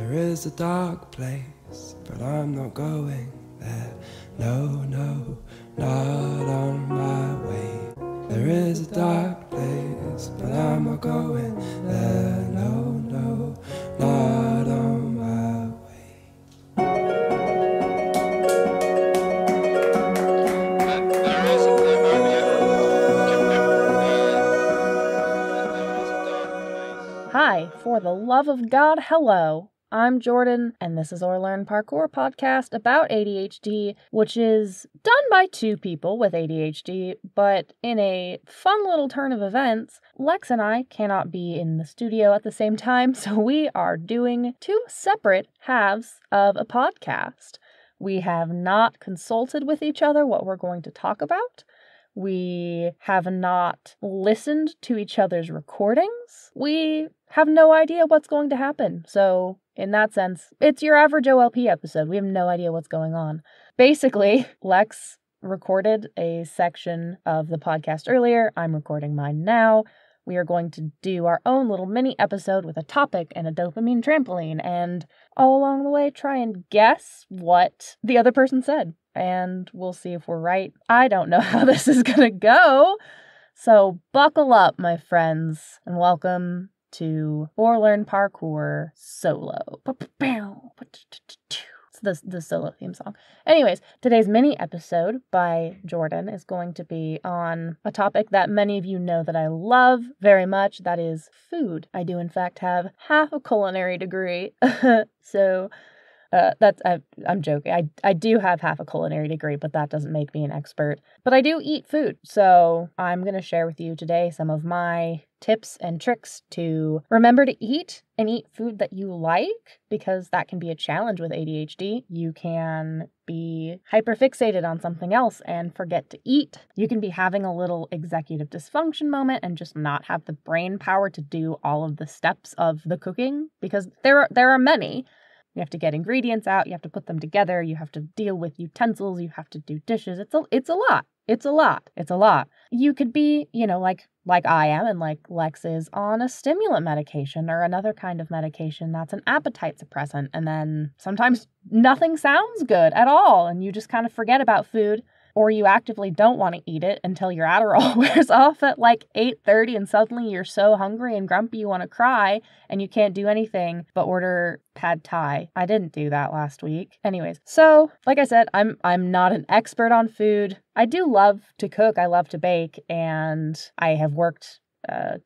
There is a dark place, but I'm not going there. No, no, not on my way. There is a dark place, but I'm not going there. No, no, not on my way. Hi, for the love of God, hello. I'm Jordan, and this is our Learn Parkour podcast about ADHD, which is done by two people with ADHD, but in a fun little turn of events, Lex and I cannot be in the studio at the same time, so we are doing two separate halves of a podcast. We have not consulted with each other what we're going to talk about. We have not listened to each other's recordings. We have no idea what's going to happen. So, in that sense, it's your average OLP episode. We have no idea what's going on. Basically, Lex recorded a section of the podcast earlier. I'm recording mine now. We are going to do our own little mini episode with a topic and a dopamine trampoline, and all along the way try and guess what the other person said. And we'll see if we're right. I don't know how this is going to go. So buckle up, my friends, and welcome to Or Learn Parkour Solo. It's the solo theme song. Anyways, today's mini episode by Jordan is going to be on a topic that many of you know that I love very much. That is food. I do, in fact, have half a culinary degree. So... I'm joking. I do have half a culinary degree, but that doesn't make me an expert. But I do eat food, so I'm going to share with you today some of my tips and tricks to remember to eat and eat food that you like, because that can be a challenge with ADHD. You can be hyperfixated on something else and forget to eat. You can be having a little executive dysfunction moment and just not have the brain power to do all of the steps of the cooking, because there are many. You have to get ingredients out, you have to put them together, you have to deal with utensils, you have to do dishes. It's a lot. You could be, like I am and like Lex is, on a stimulant medication or another kind of medication that's an appetite suppressant, and then sometimes nothing sounds good at all and you just kind of forget about food. Or you actively don't want to eat it until your Adderall wears off at like 8:30 and suddenly you're so hungry and grumpy you want to cry and you can't do anything but order pad thai. I didn't do that last week. Anyways, so like I said, I'm not an expert on food. I do love to cook. I love to bake, and I have worked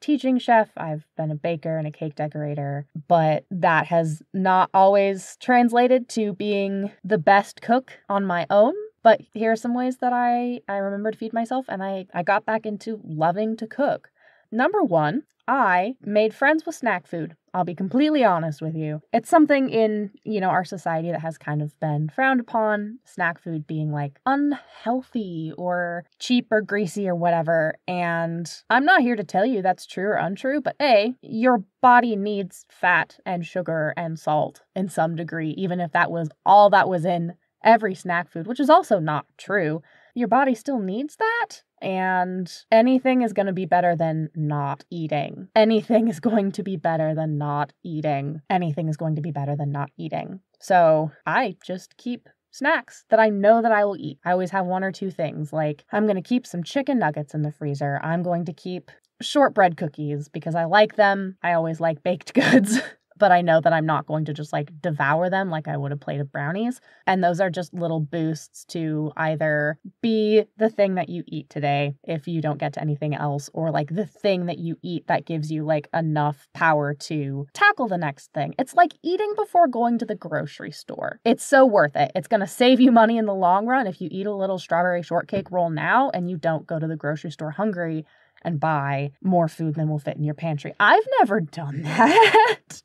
teaching chef. I've been a baker and a cake decorator, but that has not always translated to being the best cook on my own. But here are some ways that I remember to feed myself, and I got back into loving to cook. Number one, I made friends with snack food. I'll be completely honest with you. It's something in, our society that has kind of been frowned upon, snack food being like unhealthy or cheap or greasy or whatever. And I'm not here to tell you that's true or untrue, but A, your body needs fat and sugar and salt in some degree, even if that was all that was in every snack food, which is also not true. Your body still needs that, and anything is going to be better than not eating. Anything is going to be better than not eating. Anything is going to be better than not eating. So I just keep snacks that I know that I will eat. I always have one or two things, like I'm going to keep some chicken nuggets in the freezer. I'm going to keep shortbread cookies because I like them. I always like baked goods. But I know that I'm not going to just devour them like I would a plate of brownies. And those are just little boosts to either be the thing that you eat today if you don't get to anything else, or the thing that you eat that gives you enough power to tackle the next thing. It's like eating before going to the grocery store. It's so worth it. It's going to save you money in the long run if you eat a little strawberry shortcake roll now and you don't go to the grocery store hungry and buy more food than will fit in your pantry. I've never done that.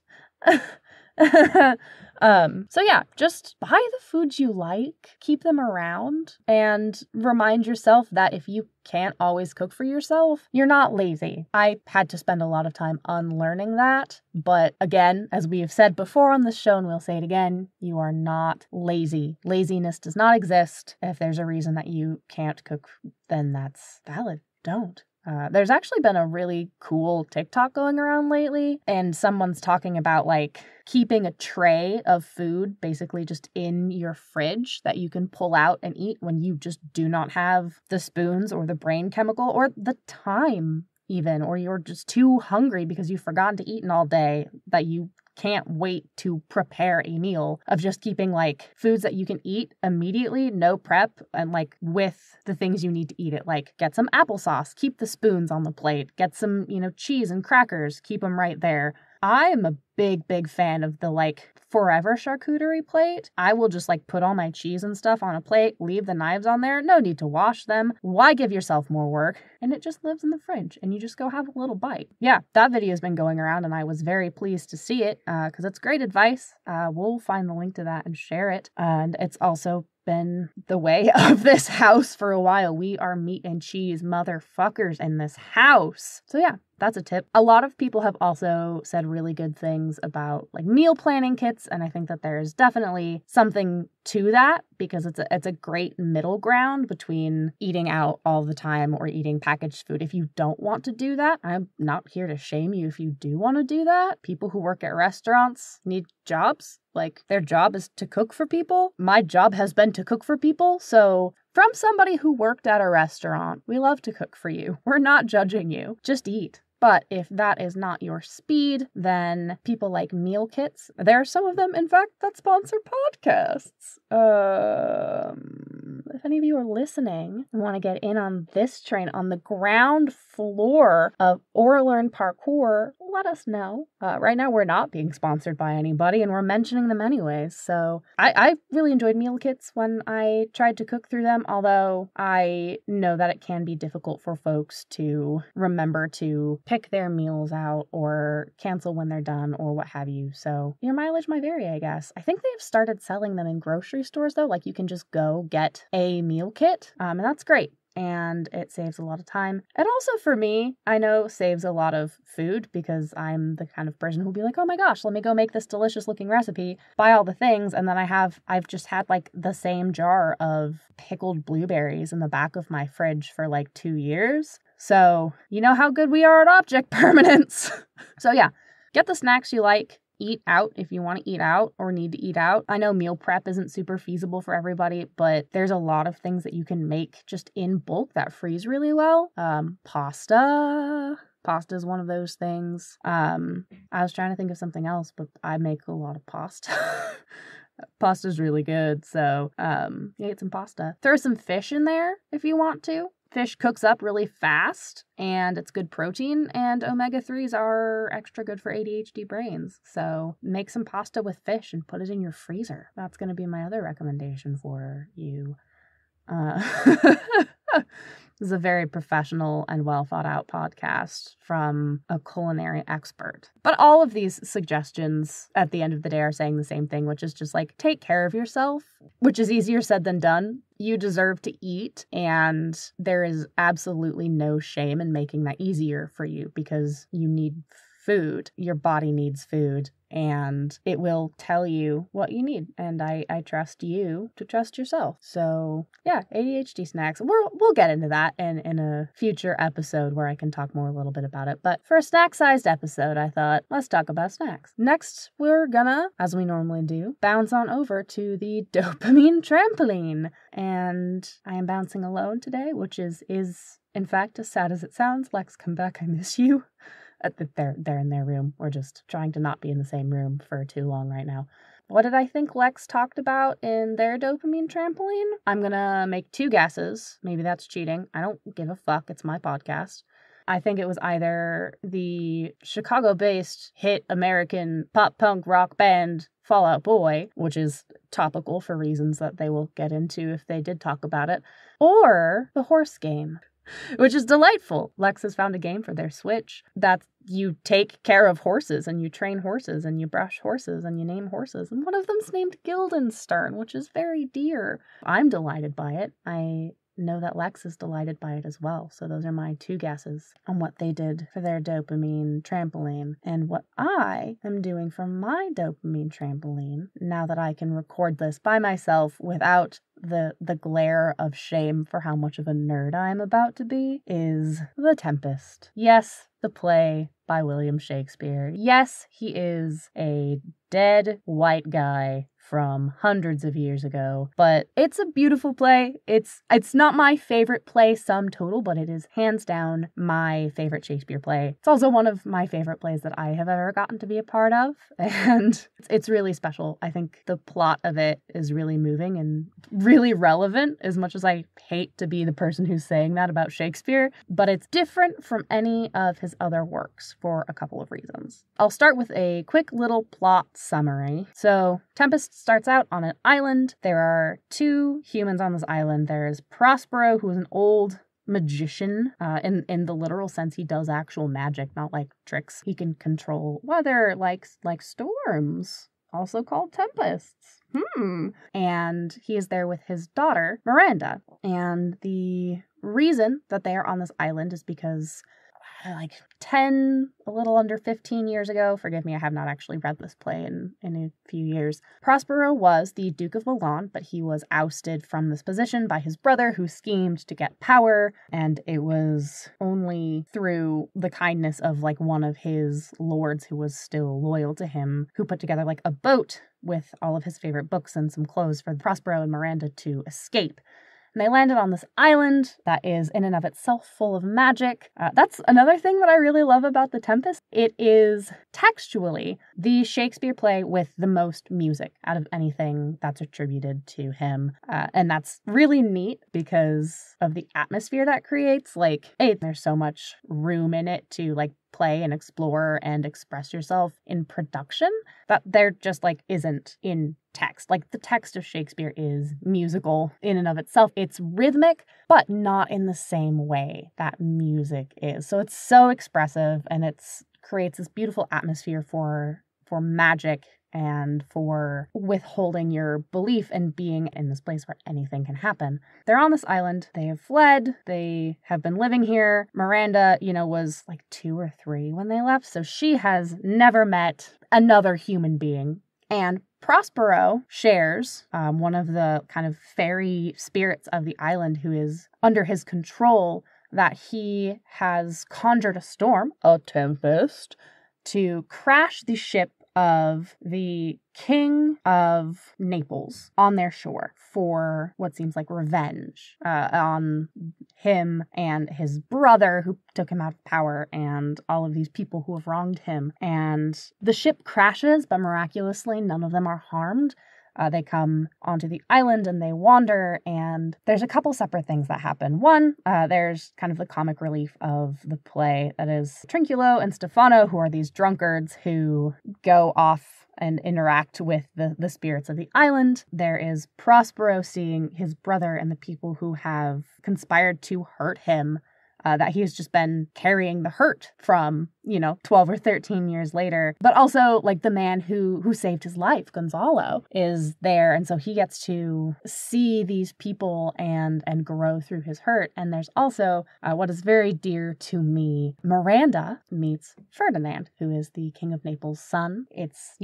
So yeah, just buy the foods you like, keep them around, and remind yourself that if you can't always cook for yourself, you're not lazy. I had to spend a lot of time unlearning that, but again, as we have said before on this show, and we'll say it again, you are not lazy. Laziness does not exist. If there's a reason that you can't cook, then that's valid. Don't. There's actually been a really cool TikTok going around lately, and someone's talking about like keeping a tray of food basically just in your fridge that you can pull out and eat when you just do not have the spoons or the brain chemical or the time even, or you're just too hungry because you've forgotten to eat all day that you can't wait to prepare a meal, of just keeping like foods that you can eat immediately, no prep, and like with the things you need to eat it. Like get some applesauce, keep the spoons on the plate, get some, cheese and crackers, keep them right there. I am a big fan of the like forever charcuterie plate. I will just like put all my cheese and stuff on a plate, leave the knives on there, no need to wash them. Why give yourself more work? And it just lives in the fridge and you just go have a little bite. Yeah, that video has been going around and I was very pleased to see it because it's great advice. We'll find the link to that and share it. And it's also been the way of this house for a while. We are meat and cheese motherfuckers in this house. So yeah, that's a tip. A lot of people have also said really good things about like meal planning kits, and I think that there's definitely something to that because it's a great middle ground between eating out all the time or eating packaged food. If you don't want to do that, I'm not here to shame you if you do want to do that. People who work at restaurants need jobs. Like their job is to cook for people. My job has been to cook for people. So from somebody who worked at a restaurant, we love to cook for you. We're not judging you. Just eat. But if that is not your speed, then people like meal kits. There are some of them, in fact, that sponsor podcasts. If any of you are listening and want to get in on this train on the ground floor of Or Learn Parkour, let us know. Right now, we're not being sponsored by anybody, and we're mentioning them anyways. So I really enjoyed meal kits when I tried to cook through them, although I know that it can be difficult for folks to remember to pick their meals out or cancel when they're done or what have you. So your mileage might vary, I guess. I think they've started selling them in grocery stores though. Like you can just go get a meal kit and that's great. And it saves a lot of time. And also for me, I know saves a lot of food because I'm the kind of person who'll be like, oh my gosh, let me go make this delicious looking recipe, buy all the things. And then I've just had like the same jar of pickled blueberries in the back of my fridge for like 2 years. So you know how good we are at object permanence. So yeah, get the snacks you like. Eat out if you want to eat out or need to eat out. I know meal prep isn't super feasible for everybody, but there's a lot of things that you can make just in bulk that freeze really well. Pasta is one of those things. I was trying to think of something else, but I make a lot of pasta. Pasta's really good, so eat some pasta. Throw some fish in there if you want to. Fish cooks up really fast, and it's good protein, and omega-3s are extra good for ADHD brains. So make some pasta with fish and put it in your freezer. That's going to be my other recommendation for you. This is a very professional and well thought out podcast from a culinary expert. But all of these suggestions at the end of the day are saying the same thing, which is just like take care of yourself, which is easier said than done. You deserve to eat, and there is absolutely no shame in making that easier for you because you need food. Your body needs food, and it will tell you what you need. And I trust you to trust yourself. So yeah, ADHD snacks. We'll get into that in a future episode where I can talk more a little bit about it. But for a snack-sized episode, I thought, let's talk about snacks. Next, we're gonna, as we normally do, bounce on over to the dopamine trampoline. And I am bouncing alone today, which is in fact as sad as it sounds. Lex, come back, I miss you. They're in their room. We're just trying to not be in the same room for too long right now. What did I think Lex talked about in their dopamine trampoline? I'm gonna make 2 guesses. Maybe that's cheating. I don't give a fuck. It's my podcast. I think it was either the Chicago-based hit American pop-punk rock band Fall Out Boy, which is topical for reasons that they will get into if they did talk about it, or the horse game, which is delightful. Lex has found a game for their Switch that you take care of horses and you train horses and you brush horses and you name horses. And one of them's named Guildenstern, which is very dear. I'm delighted by it. I know that Lex is delighted by it as well. So those are my 2 guesses on what they did for their dopamine trampoline and what I am doing for my dopamine trampoline now that I can record this by myself without the glare of shame for how much of a nerd I'm about to be is The Tempest. Yes, the play by William Shakespeare. Yes, he is a dead white guy from hundreds of years ago, but it's a beautiful play. It's not my favorite play sum total, but it is hands down my favorite Shakespeare play. It's also one of my favorite plays that I have ever gotten to be a part of, and it's really special. I think the plot of it is really moving and really relevant, as much as I hate to be the person who's saying that about Shakespeare, but it's different from any of his other works for a couple of reasons. I'll start with a quick little plot summary. So, Tempest starts out on an island. There are 2 humans on this island. There's Prospero, who is an old magician. In the literal sense, he does actual magic, not like tricks. He can control weather like storms, also called tempests. And he is there with his daughter, Miranda. And the reason that they are on this island is because like 10, a little under 15 years ago, forgive me, I have not actually read this play in a few years, Prospero was the Duke of Milan, but he was ousted from this position by his brother who schemed to get power, and it was only through the kindness of like one of his lords who was still loyal to him who put together like a boat with all of his favorite books and some clothes for Prospero and Miranda to escape. And they landed on this island that is in and of itself full of magic. That's another thing that I really love about The Tempest. It is textually the Shakespeare play with the most music out of anything that's attributed to him. And that's really neat because of the atmosphere that creates. Like, there's so much room in it to like play and explore and express yourself in production that there just like isn't in text. Like the text of Shakespeare is musical in and of itself. It's rhythmic, but not in the same way that music is. So it's so expressive and it's creates this beautiful atmosphere for magic and for withholding your belief and being in this place where anything can happen. They're on this island. They have fled. They have been living here. Miranda, was like 2 or 3 when they left, so she has never met another human being. And Prospero shares one of the kind of fairy spirits of the island who is under his control, that he has conjured a storm, a tempest, to crash the ship of the King of Naples on their shore for what seems like revenge on him and his brother who took him out of power and all of these people who have wronged him. And the ship crashes, but miraculously none of them are harmed. They come onto the island and they wander, and there's a couple separate things that happen. One, there's kind of the comic relief of the play that is Trinculo and Stefano, who are these drunkards who go off and interact with the spirits of the island. There is Prospero seeing his brother and the people who have conspired to hurt him, that he has just been carrying the hurt from, 12 or 13 years later. But also, like, the man who saved his life, Gonzalo, is there. And so he gets to see these people and grow through his hurt. And there's also, what is very dear to me, Miranda meets Ferdinand, who is the King of Naples' son. It's,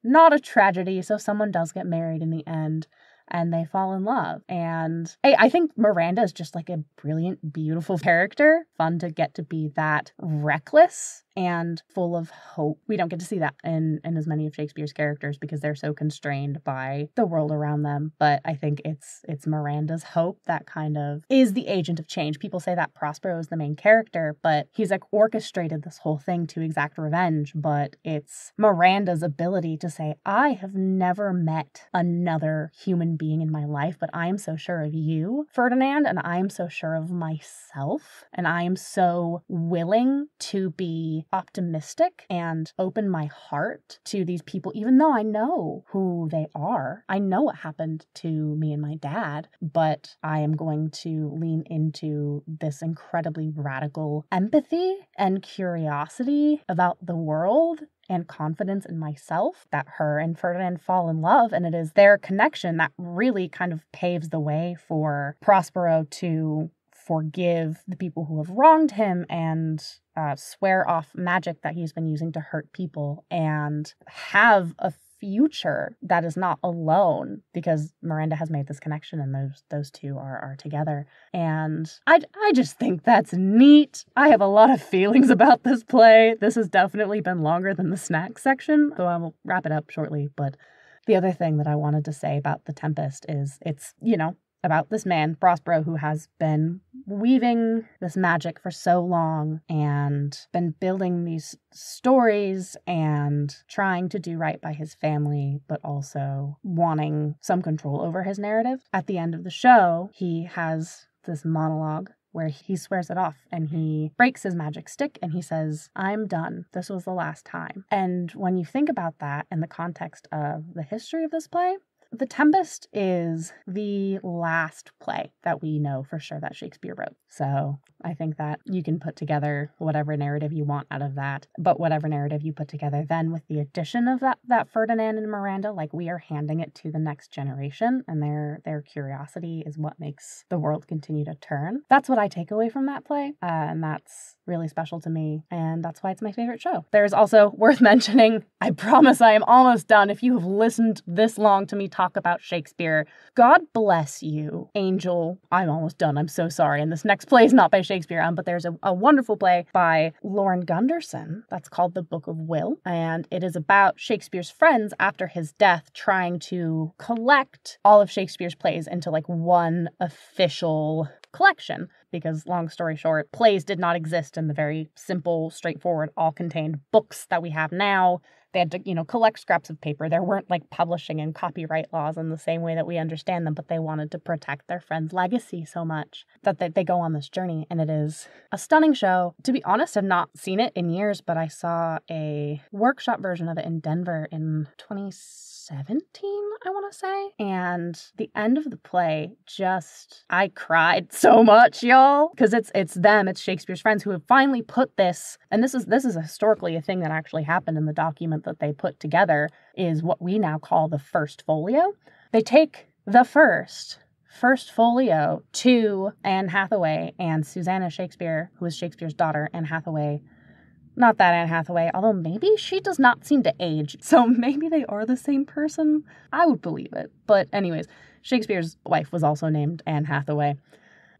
not a tragedy, so someone does get married in the end. And they fall in love. And I think Miranda is just like a brilliant, beautiful character. Fun to get to be that reckless and full of hope. We don't get to see that in as many of Shakespeare's characters because they're so constrained by the world around them. But I think it's Miranda's hope that kind of is the agent of change. People say that Prospero is the main character, but he's like orchestrated this whole thing to exact revenge. But it's Miranda's ability to say, I have never met another human being in my life, but I am so sure of you, Ferdinand, and I am so sure of myself, and I am so willing to be optimistic and open my heart to these people, even though I know who they are. I know what happened to me and my dad, but I am going to lean into this incredibly radical empathy and curiosity about the world and confidence in myself that her and Ferdinand fall in love. And it is their connection that really kind of paves the way for Prospero to forgive the people who have wronged him and swear off magic that he's been using to hurt people and have a future that is not alone, because Miranda has made this connection and those two are together. And I just think that's neat. I have a lot of feelings about this play. This has definitely been longer than the snack section, so I will wrap it up shortly. But the other thing that I wanted to say about The Tempest is it's, about this man, Prospero, who has been weaving this magic for so long and been building these stories and trying to do right by his family, but also wanting some control over his narrative. At the end of the show, he has this monologue where he swears it off and he breaks his magic stick and he says, "I'm done. This was the last time." And when you think about that in the context of the history of this play, The Tempest is the last play that we know for sure that Shakespeare wrote. So I think that you can put together whatever narrative you want out of that, but whatever narrative you put together then with the addition of that Ferdinand and Miranda, like we are handing it to the next generation, and their curiosity is what makes the world continue to turn. That's what I take away from that play, and that's really special to me, and that's why it's my favorite show. There's also worth mentioning, I promise I am almost done. If you have listened this long to me talk about Shakespeare, God bless you, Angel. I'm almost done. I'm so sorry. And this next play is not by Shakespeare, but there's a wonderful play by Lauren Gunderson that's called The Book of Will, and it is about Shakespeare's friends after his death trying to collect all of Shakespeare's plays into like one official collection, because long story short, plays did not exist in the very simple, straightforward, all-contained books that we have now. They had to, collect scraps of paper. There weren't like publishing and copyright laws in the same way that we understand them, but they wanted to protect their friend's legacy so much that they go on this journey, and it is a stunning show. To be honest, I've not seen it in years, but I saw a workshop version of it in Denver in 2017, I want to say. And the end of the play, I cried so much, y'all, because it's Shakespeare's friends who have finally put this, and this is historically a thing that actually happened in the document that they put together, is what we now call the first folio. They take the first folio to Anne Hathaway and Susanna Shakespeare, who is Shakespeare's daughter, Anne Hathaway. Not that Anne Hathaway, although maybe she does not seem to age, so maybe they are the same person. I would believe it. But anyways, Shakespeare's wife was also named Anne Hathaway.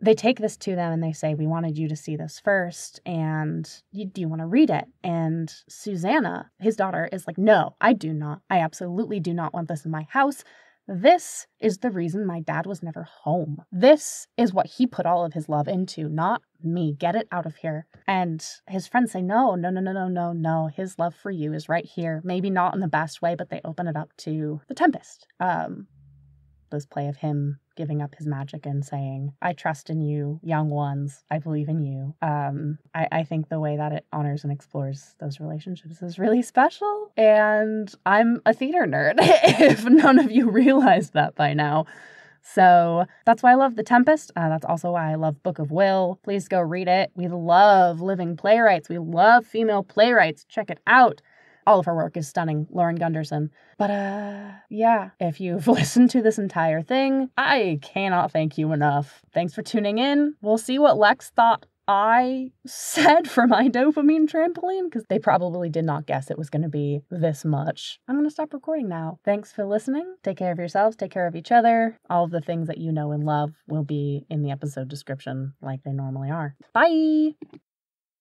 They take this to them and they say, "We wanted you to see this first, and do you want to read it?" And Susanna, his daughter, is like, "No, I do not. I absolutely do not want this in my house. This is the reason my dad was never home. This is what he put all of his love into, not me. Get it out of here." And his friends say, no. His love for you is right here. Maybe not in the best way, but they open it up to The Tempest. This play of him giving up his magic and saying, "I trust in you, young ones. I believe in you." I think the way that it honors and explores those relationships is really special. And I'm a theater nerd, if none of you realized that by now. So that's why I love The Tempest. That's also why I love Book of Will. Please go read it. We love living playwrights. We love female playwrights. Check it out. All of her work is stunning, Lauren Gunderson. But yeah, if you've listened to this entire thing, I cannot thank you enough. Thanks for tuning in. We'll see what Lex thought I said for my dopamine trampoline, because they probably did not guess it was going to be this much. I'm going to stop recording now. Thanks for listening. Take care of yourselves. Take care of each other. All of the things that you know and love will be in the episode description like they normally are. Bye!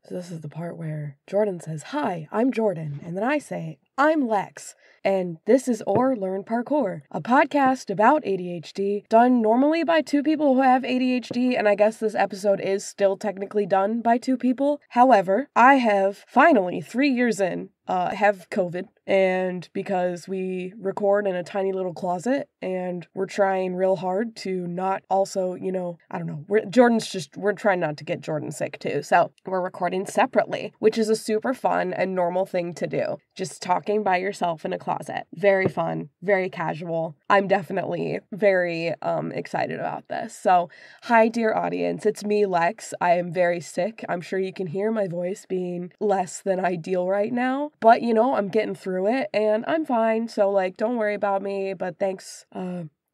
So this is the part where Jordan says, "Hi, I'm Jordan," and then I say, "I'm Lex, and this is Or Learn Parkour, a podcast about ADHD, done normally by two people who have ADHD, and I guess this episode is still technically done by two people. However, I have finally, 3 years in, have COVID, and because we record in a tiny little closet, and we're trying real hard to not also, I don't know, we're trying not to get Jordan sick too, so we're recording separately, which is a super fun and normal thing to do. Just talk talking by yourself in a closet. Very fun, very casual. I'm definitely very excited about this. So, hi, dear audience. It's me, Lex. I am very sick. I'm sure you can hear my voice being less than ideal right now. But, I'm getting through it and I'm fine. So, don't worry about me. But thanks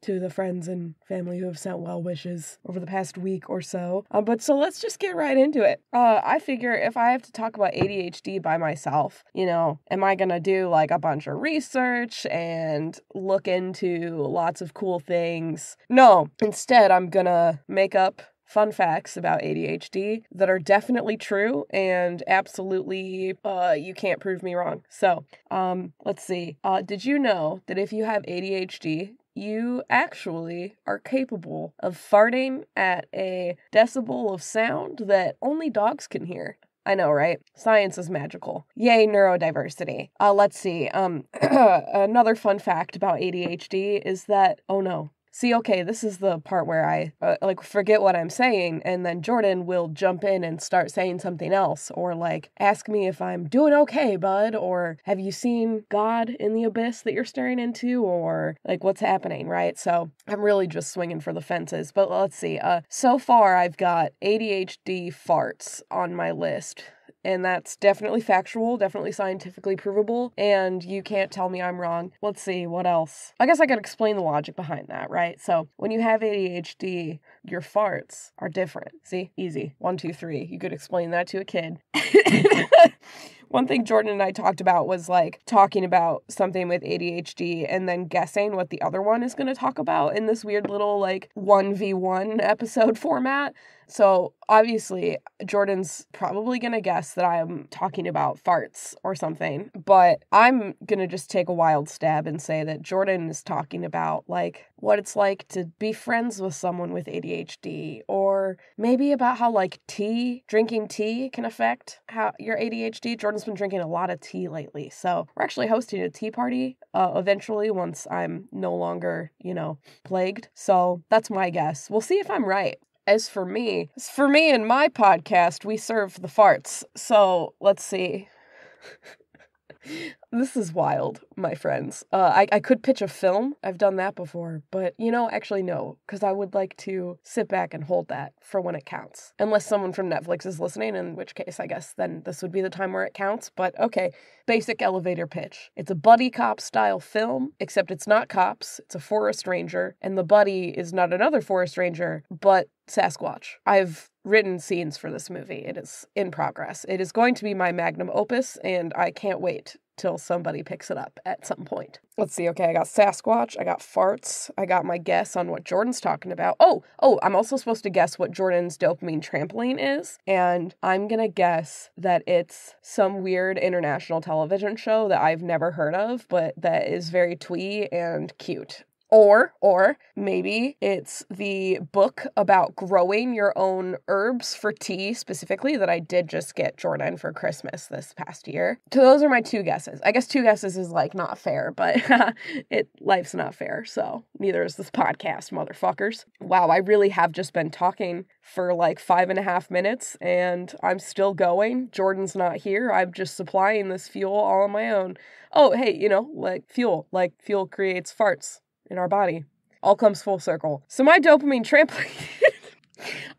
to the friends and family who have sent well wishes over the past week or so. But so let's just get right into it. I figure if I have to talk about ADHD by myself, am I gonna do a bunch of research and look into lots of cool things? No, instead I'm gonna make up fun facts about ADHD that are definitely true and absolutely, you can't prove me wrong. So, let's see. Did you know that if you have ADHD, you actually are capable of farting at a decibel of sound that only dogs can hear? I know, right? Science is magical. Yay, neurodiversity. Let's see. Another fun fact about ADHD is that, oh no. See, okay, this is the part where I, forget what I'm saying, and then Jordan will jump in and start saying something else, or, ask me if I'm doing okay, bud, or have you seen God in the abyss that you're staring into, or, what's happening, right? So, I'm really just swinging for the fences, but let's see. So far, I've got ADHD farts on my list. And that's definitely factual, definitely scientifically provable, and you can't tell me I'm wrong. Let's see, what else? I guess I could explain the logic behind that, right? So, when you have ADHD, your farts are different. See? Easy. 1, 2, 3. You could explain that to a kid. One thing Jordan and I talked about was talking about something with ADHD and then guessing what the other one is going to talk about in this weird little 1v1 episode format. So obviously Jordan's probably going to guess that I'm talking about farts or something, but I'm going to just take a wild stab and say that Jordan is talking about what it's like to be friends with someone with ADHD, or maybe about how drinking tea can affect how your ADHD. Jordan's been drinking a lot of tea lately, so we're actually hosting a tea party eventually once I'm no longer, plagued. So that's my guess. We'll see if I'm right. As for me and my podcast, we serve the farts. So let's see. This is wild, my friends. I could pitch a film. I've done that before, but actually no, because I would like to sit back and hold that for when it counts. Unless someone from Netflix is listening, in which case I guess then this would be the time where it counts. But okay, basic elevator pitch. It's a buddy cop style film, except it's not cops. It's a forest ranger, and the buddy is not another forest ranger, but Sasquatch. I've written scenes for this movie. It is in progress. It is going to be my magnum opus, and I can't wait till somebody picks it up at some point. Let's see. Okay, I got Sasquatch, I got farts, I got my guess on what Jordan's talking about. Oh, I'm also supposed to guess what Jordan's dopamine trampoline is, and I'm gonna guess that it's some weird international television show that I've never heard of, but that is very twee and cute. Or maybe it's the book about growing your own herbs for tea specifically that I did just get Jordan for Christmas this past year. So those are my two guesses. I guess two guesses is not fair, but life's not fair, so neither is this podcast, motherfuckers. Wow, I really have just been talking for 5.5 minutes and I'm still going. Jordan's not here. I'm just supplying this fuel all on my own. Oh, hey, fuel creates farts in our body. All comes full circle. So my dopamine trampoline...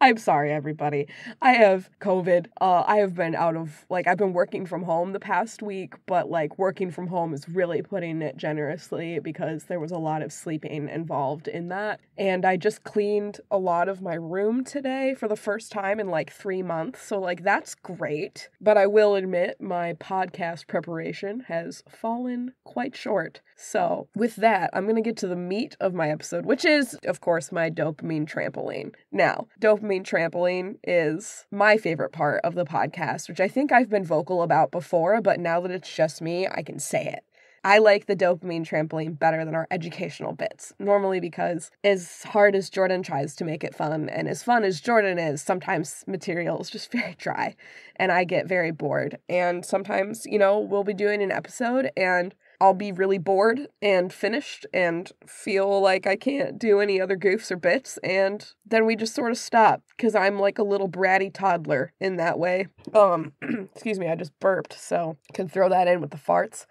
I'm sorry, everybody. I have COVID. I have been out of, I've been working from home the past week, but, working from home is really putting it generously because there was a lot of sleeping involved in that. And I just cleaned a lot of my room today for the first time in, 3 months. So, that's great. But I will admit my podcast preparation has fallen quite short. So, with that, I'm going to get to the meat of my episode, which is, of course, my dopamine trampoline. Now, dopamine trampoline is my favorite part of the podcast, which I think I've been vocal about before, but now that it's just me, I can say it. I like the dopamine trampoline better than our educational bits, normally because as hard as Jordan tries to make it fun, and as fun as Jordan is, sometimes material is just very dry, and I get very bored. And sometimes, we'll be doing an episode, and I'll be really bored and finished and feel like I can't do any other goofs or bits, and then we just sort of stop, because I'm like a little bratty toddler in that way. Excuse me, I just burped, so I can throw that in with the farts.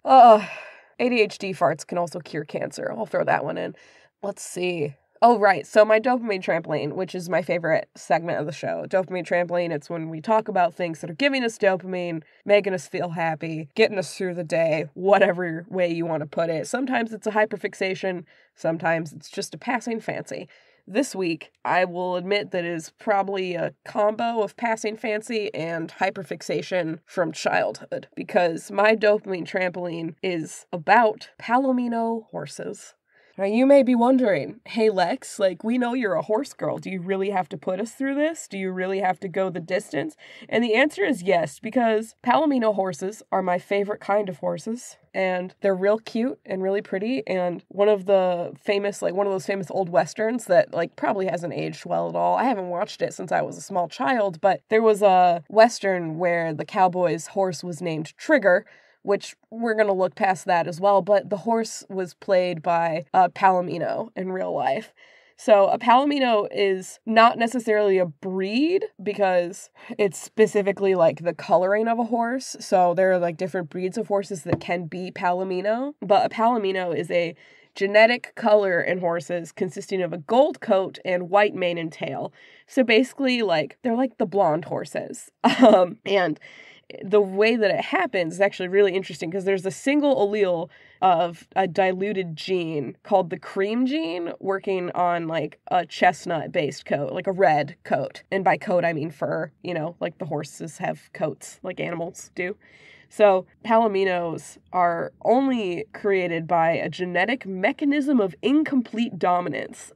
ADHD farts can also cure cancer. I'll throw that one in. Let's see. Oh, right. So my dopamine trampoline, which is my favorite segment of the show. Dopamine trampoline, it's when we talk about things that are giving us dopamine, making us feel happy, getting us through the day, whatever way you want to put it. Sometimes it's a hyperfixation. Sometimes it's just a passing fancy. This week, I will admit that it is probably a combo of passing fancy and hyperfixation from childhood, because my dopamine trampoline is about Palomino horses. Now, you may be wondering, hey Lex, we know you're a horse girl. Do you really have to put us through this? Do you really have to go the distance? And the answer is yes, because Palomino horses are my favorite kind of horses. And they're real cute and really pretty. And one of those famous old westerns that probably hasn't aged well at all. I haven't watched it since I was a small child, but there was a western where the cowboy's horse was named Trigger, which we're going to look past that as well, but the horse was played by a Palomino in real life. So a Palomino is not necessarily a breed because it's specifically the coloring of a horse. So there are different breeds of horses that can be Palomino, but a Palomino is a genetic color in horses consisting of a gold coat and white mane and tail. So basically they're the blonde horses. And the way that it happens is actually really interesting because there's a single allele of a diluted gene called the cream gene working on a chestnut-based coat, a red coat. And by coat, I mean fur, the horses have coats like animals do. So Palominos are only created by a genetic mechanism of incomplete dominance.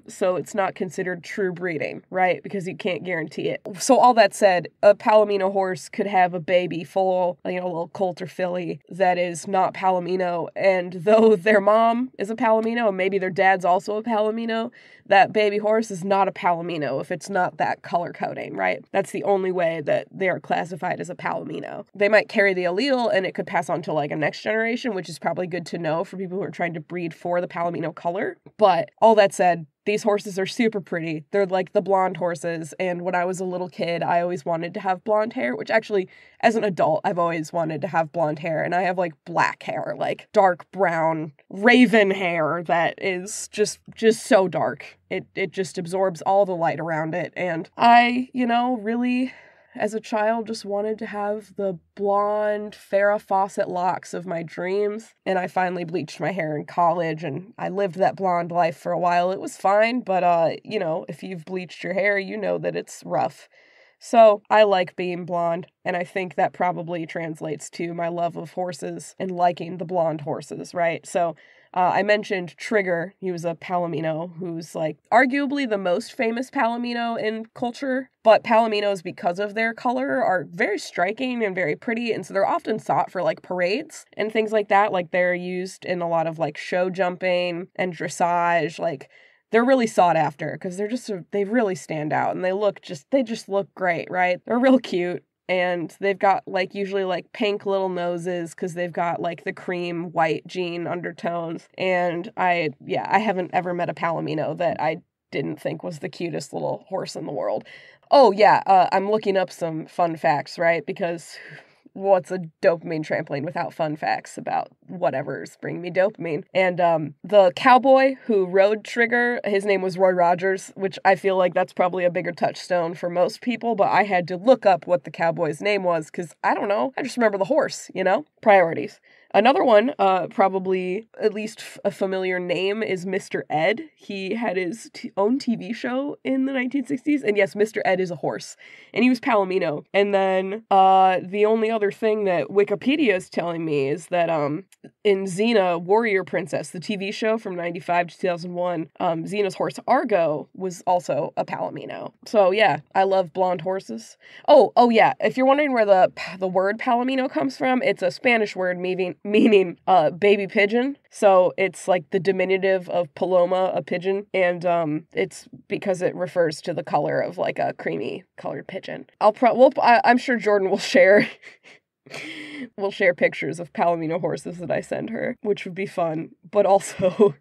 So it's not considered true breeding, right? Because you can't guarantee it. So all that said, a Palomino horse could have a baby full, a little colt or filly that is not Palomino. And though their mom is a Palomino, and maybe their dad's also a Palomino, that baby horse is not a Palomino if it's not that color coding, right? That's the only way that they are classified as a Palomino. They might carry the allele and it could pass on to a next generation, which is probably good to know for people who are trying to breed for the Palomino color. But all that said, these horses are super pretty. They're the blonde horses. And when I was a little kid, I always wanted to have blonde hair, which actually, as an adult, I've always wanted to have blonde hair. And I have black hair, dark brown raven hair that is just so dark. It just absorbs all the light around it. And I, really, as a child, just wanted to have the blonde Farrah Fawcett locks of my dreams. And I finally bleached my hair in college and I lived that blonde life for a while. It was fine, but, if you've bleached your hair, you know that it's rough. So I like being blonde, and I think that probably translates to my love of horses and liking the blonde horses, right? So I mentioned Trigger. He was a Palomino who's arguably the most famous Palomino in culture, but Palominos, because of their color, are very striking and very pretty, and so they're often sought for parades and things like that. They're used in a lot of show jumping and dressage. They're really sought after because they really stand out and they just look great, right? They're real cute. And they've got usually pink little noses because they've got the cream white gene undertones. And I haven't ever met a Palomino that I didn't think was the cutest little horse in the world. Oh yeah, I'm looking up some fun facts, right? Because what's a dopamine trampoline without fun facts about whatever's bringing me dopamine? And the cowboy who rode Trigger, his name was Roy Rogers, which I feel that's probably a bigger touchstone for most people, but I had to look up what the cowboy's name was because I don't know. I just remember the horse, Priorities. Another one, probably at least a familiar name, is Mr. Ed. He had his own TV show in the 1960s, and yes, Mr. Ed is a horse, and he was Palomino. And then the only other thing that Wikipedia is telling me is that in Xena, Warrior Princess, the TV show from 95 to 2001, Xena's horse Argo was also a Palomino. So yeah, I love blonde horses. Oh yeah, if you're wondering where the word Palomino comes from, it's a Spanish word meaning baby pigeon. So it's the diminutive of paloma, a pigeon, and it's because it refers to the color of a creamy colored pigeon. I'm sure Jordan will share pictures of Palomino horses that I send her, which would be fun, but also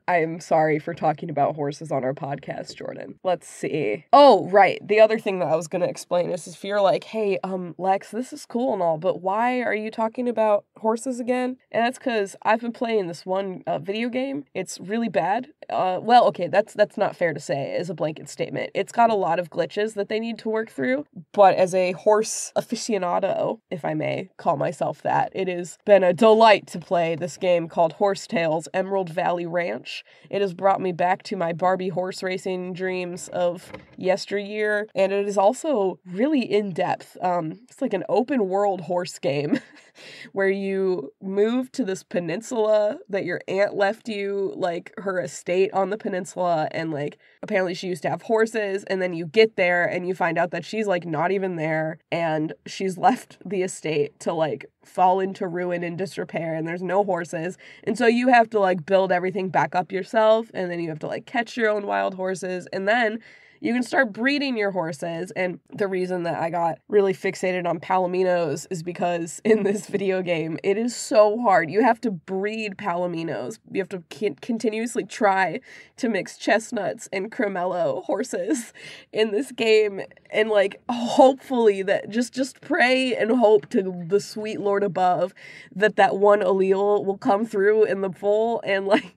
I'm sorry for talking about horses on our podcast, Jordan. Let's see. Oh, right. The other thing that I was going to explain is if you're like, hey, Lex, this is cool and all, but why are you talking about horses again? And that's because I've been playing this one video game. It's really bad. Well, okay, that's not fair to say as a blanket statement. It's got a lot of glitches that they need to work through, but as a horse aficionado, if I may call myself that, it has been a delight to play this game called Horse Tales Emerald Valley Ranch. It has brought me back to my Barbie horse racing dreams of yesteryear, and it is also really in-depth. It's like an open world horse game where you move to this peninsula that your aunt left you, like her estate on the peninsula, and like apparently she used to have horses, and then you get there and you find out that she's like not even there, and she's left the estate to like fall into ruin and disrepair, and there's no horses, and so you have to like build everything back up yourself, and then you have to like catch your own wild horses, and then you can start breeding your horses. And the reason that I got really fixated on palominos is because in this video game, it is so hard. You have to breed palominos. You have to continuously try to mix chestnuts and cremello horses in this game. And like, hopefully that just pray and hope to the sweet Lord above that one allele will come through in the foal. And like,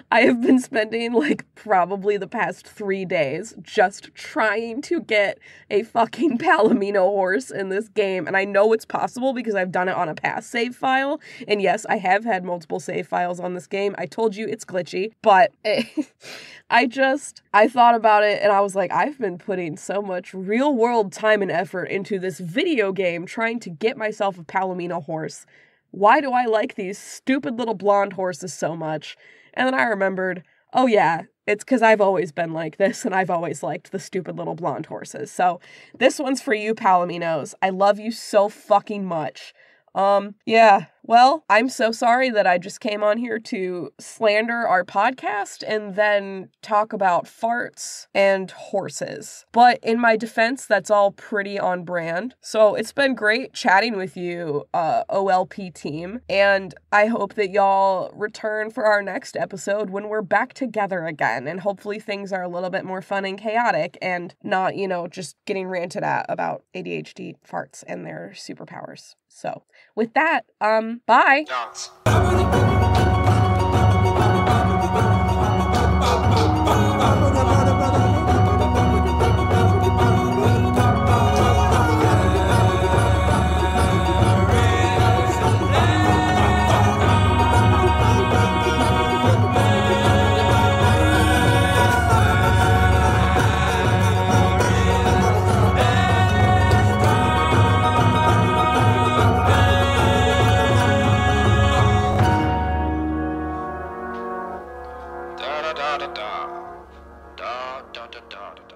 I have been spending like probably the past 3 days just trying to get a fucking palomino horse in this game. And I know it's possible because I've done it on a past save file. And yes, I have had multiple save files on this game. I told you it's glitchy, but I thought about it and I was like, I've been putting so much real world time and effort into this video game trying to get myself a palomino horse. Why do I like these stupid little blonde horses so much? And then I remembered, oh yeah, it's because I've always been like this, and I've always liked the stupid little blonde horses. So this one's for you, palominos. I love you so fucking much. Yeah, well, I'm so sorry that I just came on here to slander our podcast and then talk about farts and horses. But in my defense, that's all pretty on brand. So it's been great chatting with you, OLP team, and I hope that y'all return for our next episode when we're back together again, and hopefully things are a little bit more fun and chaotic and not, just getting ranted at about ADHD farts and their superpowers. So with that, bye. Dance. Da da da da da da da da da.